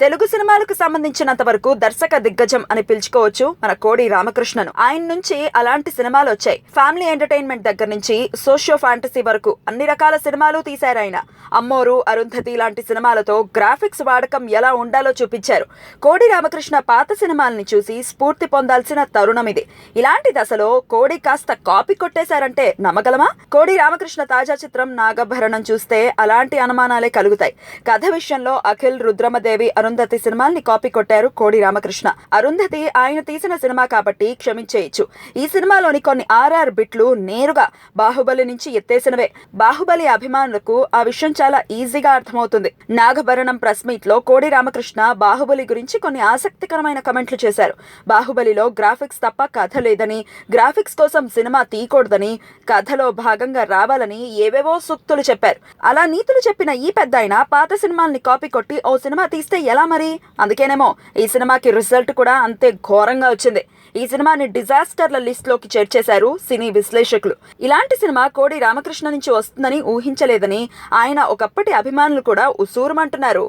తెలుగు సినిమాలకు సంబంధించినంత వరకు దర్శక దిగ్గజం అని పిలుచుకోవచ్చు మన కోడి రామకృష్ణను. ఆయన నుంచి అలాంటి సినిమాలు వచ్చాయి. ఫ్యామిలీ ఎంటర్టైన్మెంట్ దగ్గర నుంచి సోషియో ఫ్యాంటసీ వరకు అన్ని రకాల సినిమాలు తీశారు ఆయన. అమ్మోరు, అరుంధతి లాంటి సినిమాలతో గ్రాఫిక్స్ వాడకం ఎలా ఉండాలో చూపించారు. కోడి రామకృష్ణ పాత సినిమాల్ని చూసి స్ఫూర్తి పొందాల్సిన తరుణం ఇది. ఇలాంటి దశలో కోడి కాస్త కాపీ కొట్టేశారంటే నమ్మగలమా? కోడి రామకృష్ణ తాజా చిత్రం నాగభరణం చూస్తే అలాంటి అనుమానాలే కలుగుతాయి. కథ విషయంలో అఖిల్, రుద్రమదేవి, అరుంధతి సినిమాల్ని కాపీ కొట్టారు కోడి రామకృష్ణ. అరుంధతి ఆయన తీసిన సినిమా కాబట్టి క్షమించేయచ్చు. ఈ సినిమాలోని కొన్ని ఆర్ఆర్ బిట్లు నేరుగా బాహుబలి నుంచి ఎత్తేసినవే. బాహుబలి అభిమానులకు ఆ విషయం చాలా ఈజీగా అర్థమవుతుంది. నాగభరణం ప్రెస్ మీట్ లో కోడి రామకృష్ణ బాహుబలి గురించి కొన్ని ఆసక్తికరమైన కమెంట్లు చేశారు. బాహుబలిలో గ్రాఫిక్స్ తప్ప కథ లేదని, గ్రాఫిక్స్ కోసం సినిమా తీయకూడదని, కథలో భాగంగా రావాలని ఏవేవో సూక్తులు చెప్పారు. అలా నీతులు చెప్పిన ఈ పెద్దాయన పాత సినిమాల్ని కాపీ కొట్టి ఓ సినిమా తీస్తే ఎలా మరి? అందుకేనేమో ఈ సినిమాకి రిజల్ట్ కూడా అంతే ఘోరంగా వచ్చింది. ఈ సినిమాని డిజాస్టర్ల లిస్ట్ లోకి చేర్చేశారు సినీ విశ్లేషకులు. ఇలాంటి సినిమా కోడి రామకృష్ణ నుంచి వస్తుందని ఊహించలేదని ఆయన ఒకప్పటి అభిమానులు కూడా ఉసూరుమంటున్నారు.